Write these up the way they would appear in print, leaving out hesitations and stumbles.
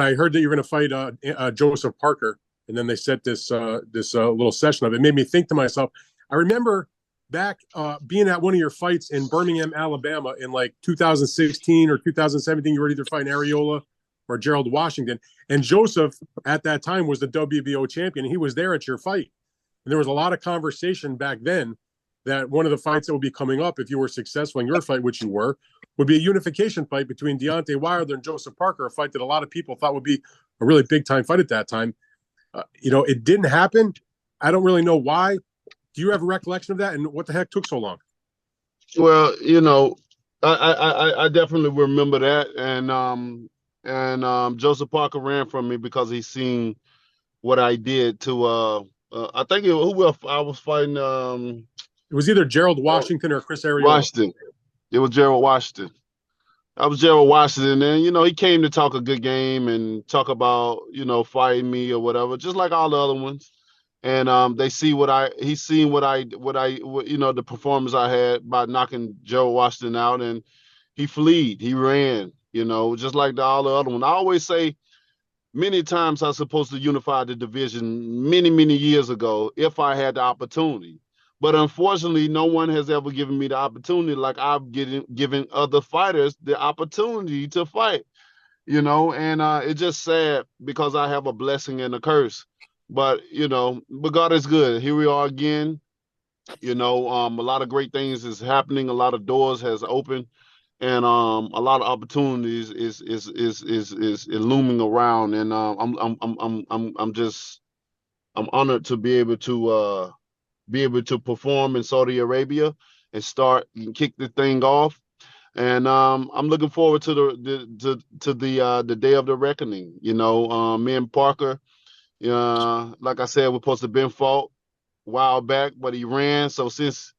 I heard that you're going to fight Joseph Parker, and then they set this little session up, it made me think to myself. I remember back being at one of your fights in Birmingham, Alabama, in like 2016 or 2017. You were either fighting Areola or Gerald Washington, and Joseph at that time was the WBO champion. He was there at your fight, and there was a lot of conversation back then that one of the fights that would be coming up, if you were successful in your fight, which you were, would be a unification fight between Deontay Wilder and Joseph Parker, a fight that a lot of people thought would be a really big-time fight at that time. It didn't happen. I don't really know why. Do you have a recollection of that? And what the heck took so long? Well, I definitely remember that. And Joseph Parker ran from me because he seen what I did to I think I was fighting it was either Gerald Washington or Chris Areola. Washington. It was Gerald Washington. I was Gerald Washington, and he came to talk a good game and talk about fighting me or whatever, just like all the other ones. And he's seen the performance I had by knocking Gerald Washington out, and he fled, he ran, just like all the other ones. I always say, many times I was supposed to unify the division many, many years ago if I had the opportunity. But unfortunately, no one has ever given me the opportunity like I've given other fighters the opportunity to fight, and it's just sad because I have a blessing and a curse. But, but God is good. Here we are again. A lot of great things is happening. A lot of doors has opened, and a lot of opportunities is looming around. And I'm honored to be able to perform in Saudi Arabia and start and kick the thing off. And I'm looking forward to the day of the reckoning. Me and Parker, like I said, we're supposed to have been fought a while back, but he ran. So since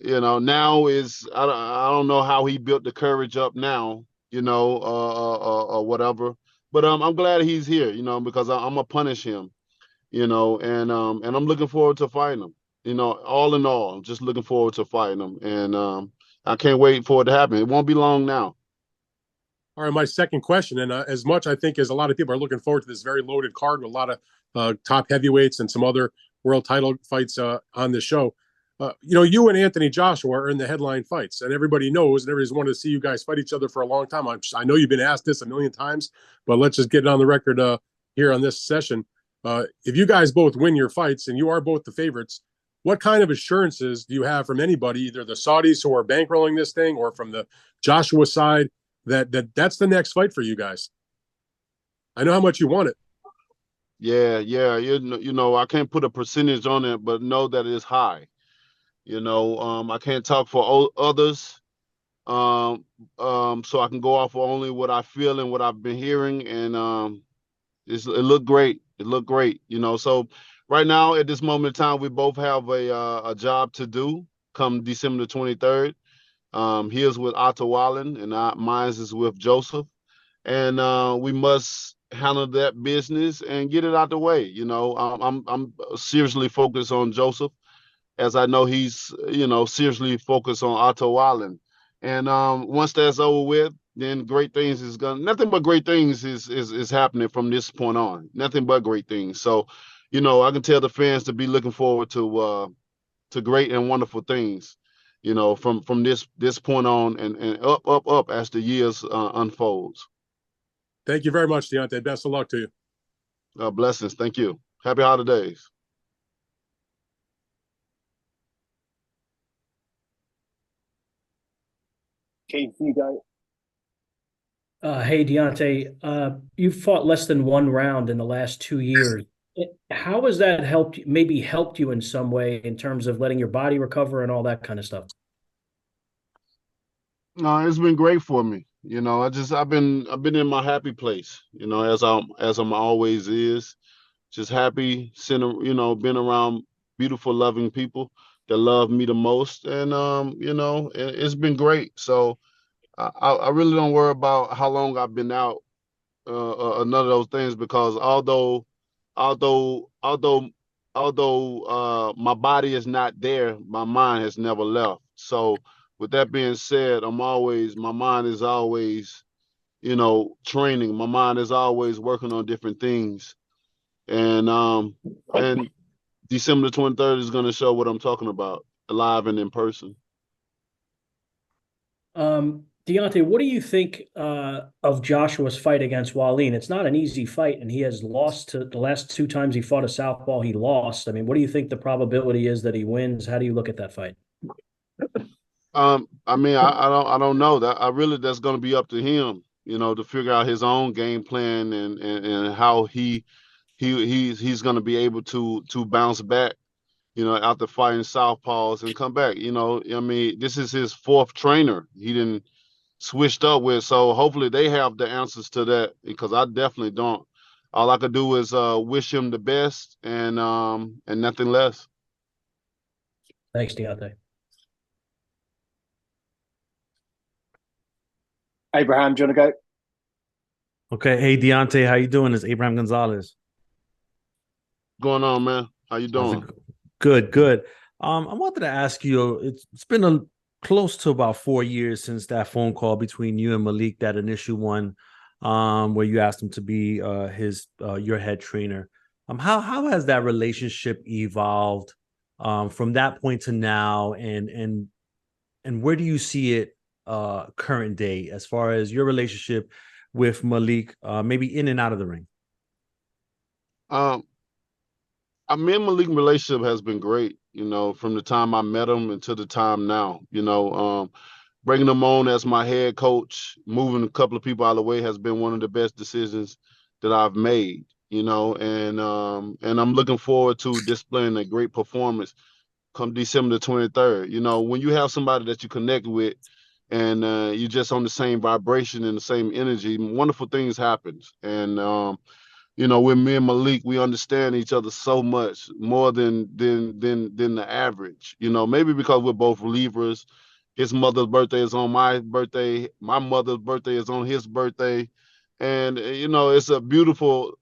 now I don't know how he built the courage up now, or whatever. But I'm glad he's here, because I'm gonna punish him, and I'm looking forward to fighting him. All in all, I'm just looking forward to fighting him, and I can't wait for it to happen. It won't be long now. All right, my second question, and as much I think as a lot of people are looking forward to this very loaded card with a lot of top heavyweights and some other world title fights on the show. You and Anthony Joshua are in the headline fights, and everybody knows, and everybody's wanted to see you guys fight each other for a long time. I know you've been asked this a million times, but let's just get it on the record here on this session. If you guys both win your fights, and you are both the favorites, what kind of assurances do you have from anybody, either the Saudis who are bankrolling this thing or from the Joshua side, that's the next fight for you guys? I know how much you want it. Yeah. I can't put a percentage on it, but know that it's high. I can't talk for others, so I can go off of only what I feel and what I've been hearing, and it looked great. It looked great, So right now, at this moment in time, we both have a job to do come December the 23rd. His with Otto Wallen, and mine is with Joseph, and we must handle that business and get it out the way. I'm seriously focused on Joseph, as I know he's seriously focused on Otto Wallen. And once that's over with, then great things is nothing but great things is happening from this point on. Nothing but great things. So, I can tell the fans to be looking forward to great and wonderful things, from this point on and up as the years unfolds. Thank you very much, Deontay. Best of luck to you. Blessings. Thank you. Happy holidays. Okay, you got it. Hey, Deontay, you fought less than one round in the last 2 years. How has that maybe helped you in some way in terms of letting your body recover and all that kind of stuff? No, it's been great for me. I've been in my happy place, as I'm always is, just happy, being around beautiful, loving people that love me the most. And it's been great. So I really don't worry about how long I've been out, none of those things, because although my body is not there, my mind has never left. So with that being said, my mind is always training. My mind is always working on different things. And December 23rd is going to show what I'm talking about, live and in person. Deontay, what do you think of Joshua's fight against Wallin? It's not an easy fight, and he has lost to the last two times he fought a southpaw. He lost. I mean, what do you think the probability is that he wins? How do you look at that fight? I mean, I don't know that. That's going to be up to him, to figure out his own game plan and how he's going to be able to bounce back, after fighting southpaws and come back. I mean, this is his fourth trainer he didn't switched up with, so hopefully they have the answers to that, because I definitely don't. All I could do is wish him the best and nothing less. Thanks, Deontay. Abraham, do you want to go? Okay. Hey, Deontay, how you doing? It's Abraham Gonzalez. What's going on, man? How you doing? Good, good. I wanted to ask you, it's been close to about 4 years since that phone call between you and Malik, that initial one, where you asked him to be your head trainer. How has that relationship evolved from that point to now, and where do you see it current day as far as your relationship with Malik, maybe in and out of the ring? Me and Malik's relationship has been great, from the time I met him until the time now. Bringing him on as my head coach, moving a couple of people out of the way has been one of the best decisions that I've made, and I'm looking forward to displaying a great performance come December the 23rd. When you have somebody that you connect with and you're just on the same vibration and the same energy, wonderful things happen. And with me and Malik, we understand each other so much more than the average. Maybe because we're both relievers. His mother's birthday is on my birthday. My mother's birthday is on his birthday, and it's a beautiful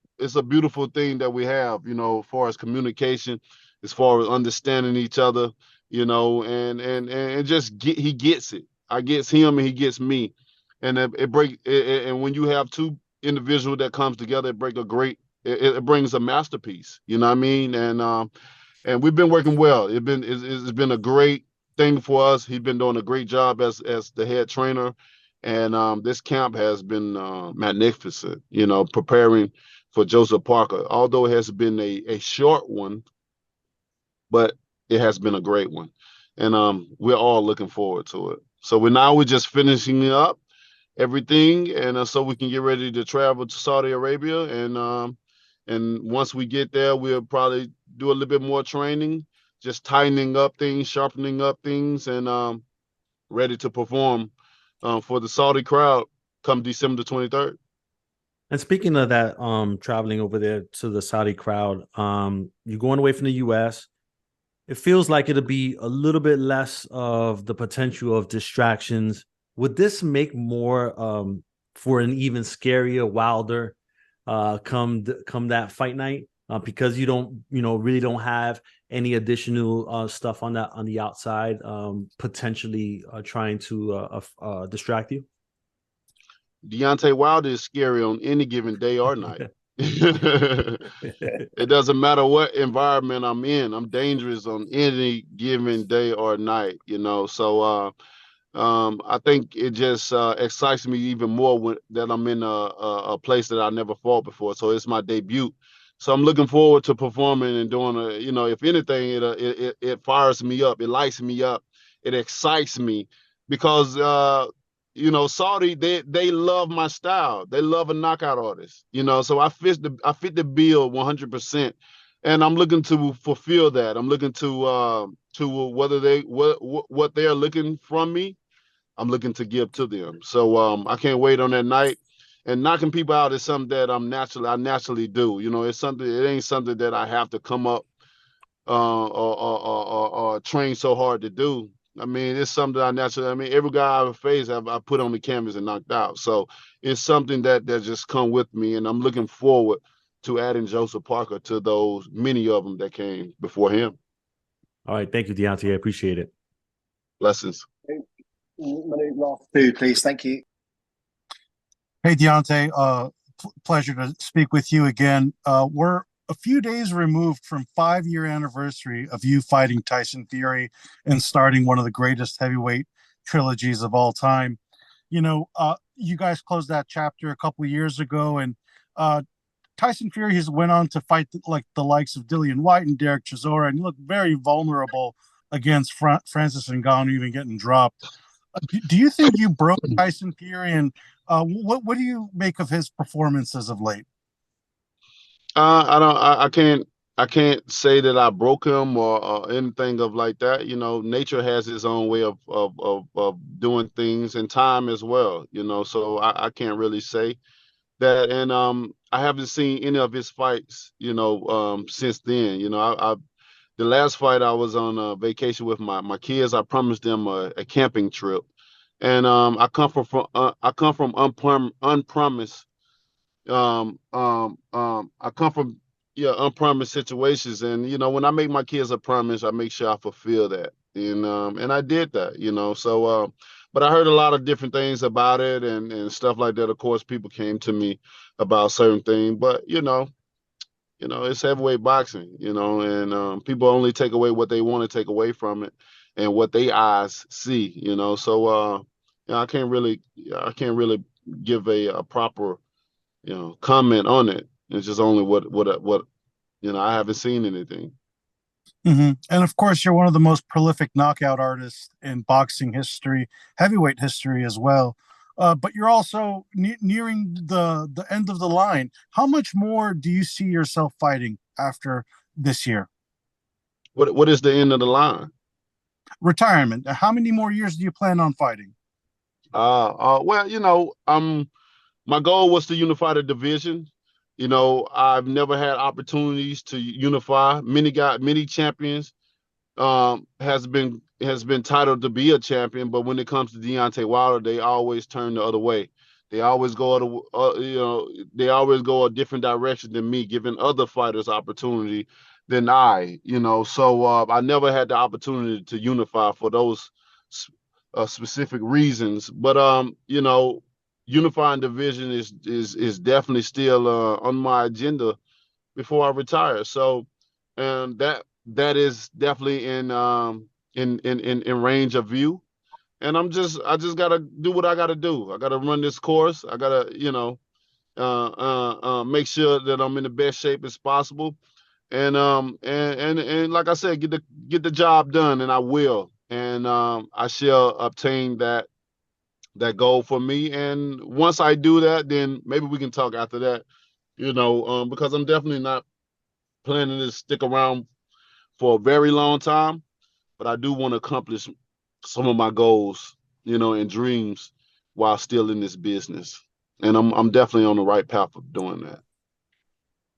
thing that we have. As far as communication, as far as understanding each other. And just he gets it. I gets him and he gets me, and and when you have two individual that comes together, it brings a masterpiece, you know what I mean? And we've been working well. It's been a great thing for us. He's been doing a great job as the head trainer, and this camp has been magnificent, preparing for Joseph Parker, although it has been a short one, but it has been a great one, and we're all looking forward to it. So we're just finishing up everything, and so we can get ready to travel to Saudi Arabia, and once we get there, we'll probably do a little bit more training, just tightening up things, sharpening up things, and ready to perform for the Saudi crowd come December 23rd. And speaking of that, traveling over there to the Saudi crowd, you're going away from the U.S. It feels like it'll be a little bit less of the potential of distractions. Would this make more for an even scarier Wilder come that fight night, because you don't really don't have any additional stuff on the outside potentially trying to distract you? Deontay Wilder is scary on any given day or night. It doesn't matter what environment I'm in. I'm dangerous on any given day or night. So I think it just excites me even more that I'm in a place that I never fought before. So it's my debut. So I'm looking forward to performing and doing if anything, it fires me up. It lights me up. It excites me because, Saudi, they love my style. They love a knockout artist, so I fit the bill 100%. And I'm looking to fulfill that. I'm looking to whether what they're looking from me, I'm looking to give to them. So I can't wait on that night. And knocking people out is something that I naturally do. It ain't something that I have to come up or train so hard to do. I mean, it's something every guy I've faced, I put on the canvas and knocked out. So it's something that just come with me, and I'm looking forward to adding Joseph Parker to those many of them that came before him. All right, thank you, Deontay. I appreciate it. Blessings. Manu, last two, please. Thank you. Hey, Deontay, pleasure to speak with you again. We're a few days removed from 5-year anniversary of you fighting Tyson Fury and starting one of the greatest heavyweight trilogies of all time. You guys closed that chapter a couple of years ago, and uh, Tyson Fury has went on to fight like the likes of Dillian White and Derek Chisora, and he looked very vulnerable against Francis Ngannou, even getting dropped. Do you think you broke Tyson Fury, and what do you make of his performance as of late? I don't. I can't say that I broke him or anything of like that. You know, nature has its own way of doing things and time as well. You know, so I can't really say that. And I haven't seen any of his fights. You know, since then. You know, I the last fight I was on a vacation with my kids. I promised them a camping trip, and I come from unpromised I come from unpromised situations, and you know, when I make my kids a promise, I make sure I fulfill that, and I did that, you know. So but I heard a lot of different things about it and stuff like that. Of course, people came to me about certain things, but it's heavyweight boxing, you know, and people only take away what they want to take away from it and what they eyes see, you know. So I can't really give a proper comment on it. It's just only what I haven't seen anything. And of course, you're one of the most prolific knockout artists in boxing history, heavyweight history as well. But you're also nearing the end of the line. How much more do you see yourself fighting after this year? What is the end of the line? Retirement. How many more years do you plan on fighting? Well, my goal was to unify the division. You know, I've never had opportunities to unify. Many champions has been titled to be a champion, but when it comes to Deontay Wilder, they always turn the other way. They always go they always go a different direction than me, giving other fighters opportunity than I. You know, so I never had the opportunity to unify for those specific reasons. But unifying division is definitely still on my agenda before I retire. So, and that is definitely in range of view. And I just gotta do what I gotta do. I gotta run this course. I gotta make sure that I'm in the best shape as possible. And like I said, get the job done, and I will. And I shall obtain that goal for me. And once I do that, then maybe we can talk after that, because I'm definitely not planning to stick around for a very long time, but I do want to accomplish some of my goals, and dreams while still in this business. And I'm definitely on the right path of doing that.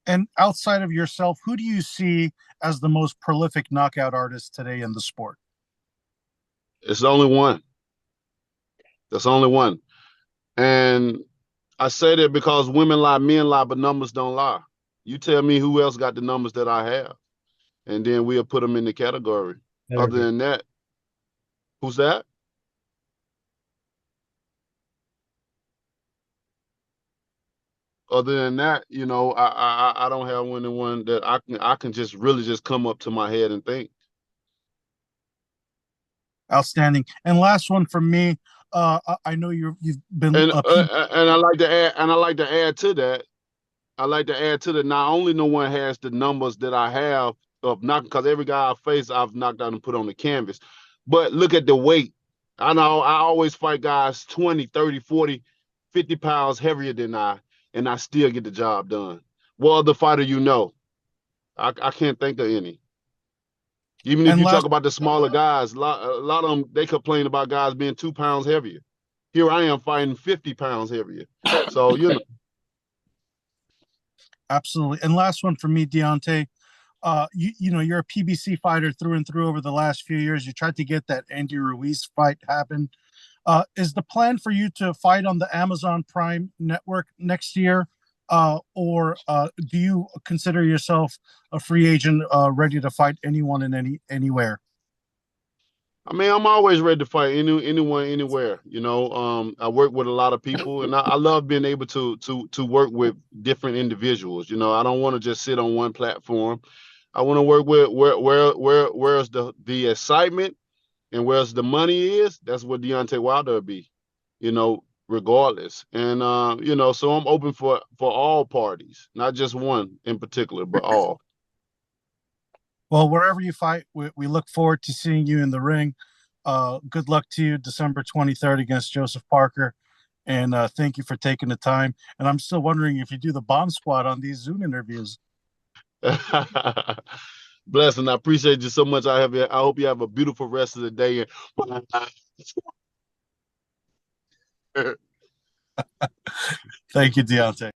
And outside of yourself, who do you see as the most prolific knockout artist today in the sport? It's the only one. That's the only one. And I say that because women lie, men lie, but numbers don't lie. You tell me who else got the numbers that I have, and then we'll put them in the category. Other than that, who's that? Other than that, I don't have anyone that I can just really just come up to my head and think. Outstanding. And last one from me. I know you've been and I like to add to that. I like to add to that. Not only no one has the numbers that I have of knocking, because every guy I face, I've knocked out and put on the canvas. But look at the weight. I know I always fight guys 20, 30, 40, 50 pounds heavier than I, and I still get the job done. What other fighter I can't think of any. Even if you talk about the smaller guys, a lot of them, they complain about guys being 2 pounds heavier. Here I am fighting 50 pounds heavier. So, Absolutely. And last one for me, Deontay. You're a PBC fighter through and through over the last few years. You tried to get that Andy Ruiz fight happen. Is the plan for you to fight on the Amazon Prime network next year? Or do you consider yourself a free agent ready to fight anyone and anywhere? I mean, I'm always ready to fight anyone, anywhere. You know, I work with a lot of people, and I love being able to work with different individuals. You know, I don't want to just sit on one platform. I want to work with where's the excitement and where's the money is. That's what Deontay Wilder will be. You know, regardless. And you know, so I'm open for all parties, not just one in particular, but all. Well, wherever you fight, we look forward to seeing you in the ring. Good luck to you December 23rd against Joseph Parker. And thank you for taking the time. And I'm still wondering if you do the bomb squad on these Zoom interviews. Blessing. I appreciate you so much. I hope you have a beautiful rest of the day. Thank you, Deontay.